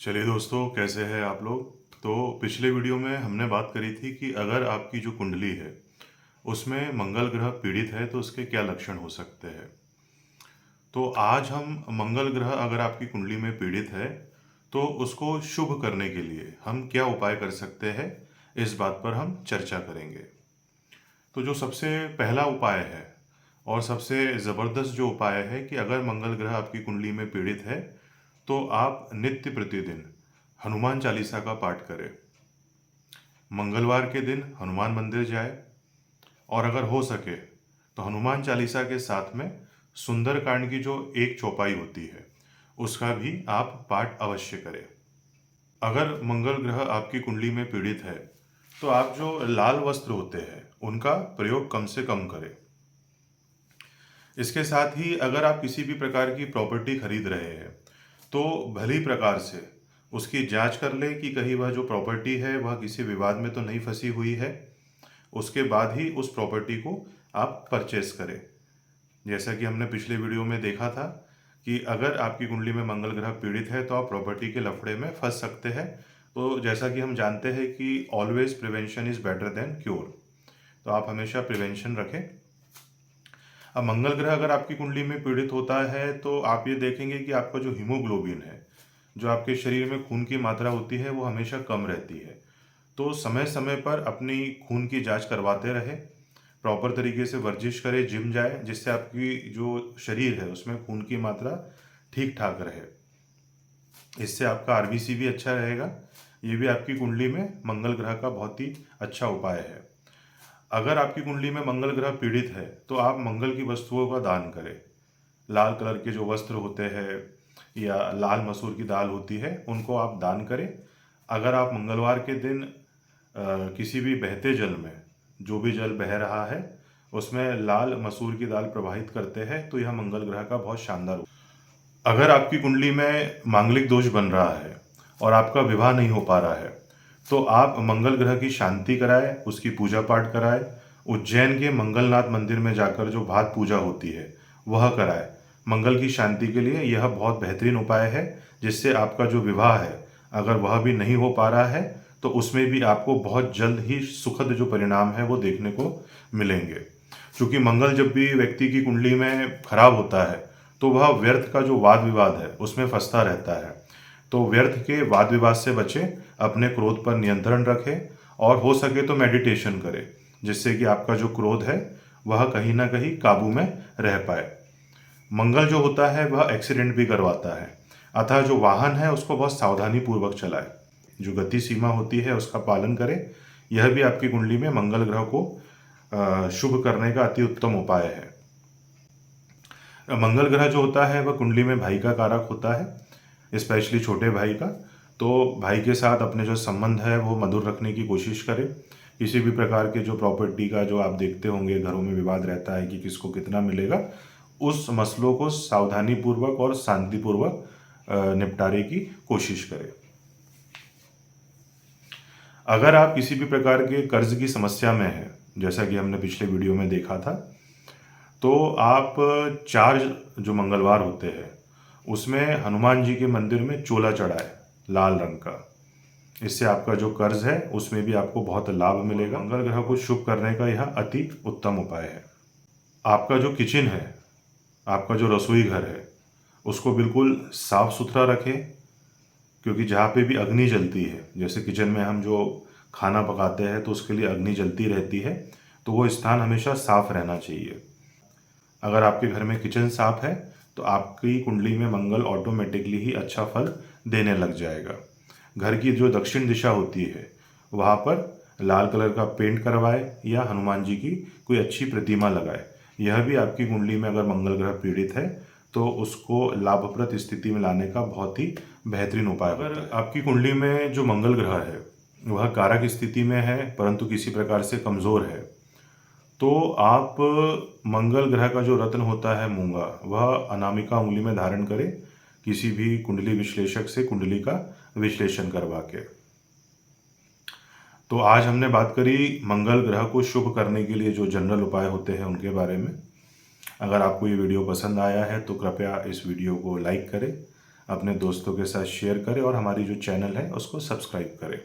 चलिए दोस्तों, कैसे हैं आप लोग। तो पिछले वीडियो में हमने बात करी थी कि अगर आपकी जो कुंडली है उसमें मंगल ग्रह पीड़ित है तो उसके क्या लक्षण हो सकते हैं। तो आज हम मंगल ग्रह अगर आपकी कुंडली में पीड़ित है तो उसको शुभ करने के लिए हम क्या उपाय कर सकते हैं, इस बात पर हम चर्चा करेंगे। तो जो सबसे पहला उपाय है और सबसे ज़बरदस्त जो उपाय है कि अगर मंगल ग्रह आपकी कुंडली में पीड़ित है तो आप नित्य प्रतिदिन हनुमान चालीसा का पाठ करें। मंगलवार के दिन हनुमान मंदिर जाए और अगर हो सके तो हनुमान चालीसा के साथ में सुंदरकांड की जो एक चौपाई होती है उसका भी आप पाठ अवश्य करें। अगर मंगल ग्रह आपकी कुंडली में पीड़ित है तो आप जो लाल वस्त्र होते हैं उनका प्रयोग कम से कम करें। इसके साथ ही अगर आप किसी भी प्रकार की प्रॉपर्टी खरीद रहे हैं तो भली प्रकार से उसकी जांच कर लें कि कहीं वह जो प्रॉपर्टी है वह किसी विवाद में तो नहीं फंसी हुई है। उसके बाद ही उस प्रॉपर्टी को आप परचेस करें। जैसा कि हमने पिछले वीडियो में देखा था कि अगर आपकी कुंडली में मंगल ग्रह पीड़ित है तो आप प्रॉपर्टी के लफड़े में फंस सकते हैं। तो जैसा कि हम जानते हैं कि always prevention is better than cure, तो आप हमेशा प्रिवेंशन रखें। अब मंगल ग्रह अगर आपकी कुंडली में पीड़ित होता है तो आप ये देखेंगे कि आपका जो हीमोग्लोबिन है, जो आपके शरीर में खून की मात्रा होती है, वो हमेशा कम रहती है। तो समय समय पर अपनी खून की जांच करवाते रहे, प्रॉपर तरीके से वर्जिश करें, जिम जाए, जिससे आपकी जो शरीर है उसमें खून की मात्रा ठीक ठाक रहे। इससे आपका आरबीसी भी अच्छा रहेगा। ये भी आपकी कुंडली में मंगल ग्रह का बहुत ही अच्छा उपाय है। अगर आपकी कुंडली में मंगल ग्रह पीड़ित है तो आप मंगल की वस्तुओं का दान करें। लाल कलर के जो वस्त्र होते हैं या लाल मसूर की दाल होती है उनको आप दान करें। अगर आप मंगलवार के दिन किसी भी बहते जल में, जो भी जल बह रहा है उसमें लाल मसूर की दाल प्रवाहित करते हैं तो यह मंगल ग्रह का बहुत शानदार। अगर आपकी कुंडली में मांगलिक दोष बन रहा है और आपका विवाह नहीं हो पा रहा है तो आप मंगल ग्रह की शांति कराएं, उसकी पूजा पाठ कराएं। उज्जैन के मंगलनाथ मंदिर में जाकर जो भात पूजा होती है वह कराएं। मंगल की शांति के लिए यह बहुत बेहतरीन उपाय है, जिससे आपका जो विवाह है अगर वह भी नहीं हो पा रहा है तो उसमें भी आपको बहुत जल्द ही सुखद जो परिणाम है वो देखने को मिलेंगे। क्योंकि मंगल जब भी व्यक्ति की कुंडली में खराब होता है तो वह व्यर्थ का जो वाद विवाद है उसमें फंसता रहता है। तो व्यर्थ के वाद विवाद से बचें, अपने क्रोध पर नियंत्रण रखें और हो सके तो मेडिटेशन करें, जिससे कि आपका जो क्रोध है वह कहीं ना कहीं काबू में रह पाए। मंगल जो होता है वह एक्सीडेंट भी करवाता है, अतः जो वाहन है उसको बहुत सावधानी पूर्वक चलाए, जो गति सीमा होती है उसका पालन करें। यह भी आपकी कुंडली में मंगल ग्रह को शुभ करने का अति उत्तम उपाय है। मंगल ग्रह जो होता है वह कुंडली में भाई का कारक होता है, स्पेशली छोटे भाई का। तो भाई के साथ अपने जो संबंध है वो मधुर रखने की कोशिश करें। किसी भी प्रकार के जो प्रॉपर्टी का जो आप देखते होंगे घरों में विवाद रहता है कि किसको कितना मिलेगा, उस मसलों को सावधानी पूर्वक और शांतिपूर्वक निपटारे की कोशिश करें। अगर आप किसी भी प्रकार के कर्ज की समस्या में हैं, जैसा कि हमने पिछले वीडियो में देखा था, तो आप 4 जो मंगलवार होते हैं उसमें हनुमान जी के मंदिर में चोला चढ़ाए लाल रंग का। इससे आपका जो कर्ज है उसमें भी आपको बहुत लाभ मिलेगा। मंगल ग्रह को शुभ करने का यह अति उत्तम उपाय है। आपका जो किचन है, आपका जो रसोई घर है, उसको बिल्कुल साफ सुथरा रखें। क्योंकि जहाँ पे भी अग्नि जलती है, जैसे किचन में हम जो खाना पकाते हैं तो उसके लिए अग्नि जलती रहती है, तो वो स्थान हमेशा साफ रहना चाहिए। अगर आपके घर में किचन साफ है तो आपकी कुंडली में मंगल ऑटोमेटिकली ही अच्छा फल देने लग जाएगा। घर की जो दक्षिण दिशा होती है वहाँ पर लाल कलर का पेंट करवाए या हनुमान जी की कोई अच्छी प्रतिमा लगाए। यह भी आपकी कुंडली में अगर मंगल ग्रह पीड़ित है तो उसको लाभप्रद स्थिति में लाने का बहुत ही बेहतरीन उपाय होता है। अगर आपकी कुंडली में जो मंगल ग्रह है वह कारक स्थिति में है परंतु किसी प्रकार से कमज़ोर है, तो आप मंगल ग्रह का जो रत्न होता है मूंगा, वह अनामिका उंगली में धारण करें, किसी भी कुंडली विश्लेषक से कुंडली का विश्लेषण करवा के। तो आज हमने बात करी मंगल ग्रह को शुभ करने के लिए जो जनरल उपाय होते हैं उनके बारे में। अगर आपको ये वीडियो पसंद आया है तो कृपया इस वीडियो को लाइक करें, अपने दोस्तों के साथ शेयर करें और हमारी जो चैनल है उसको सब्सक्राइब करें।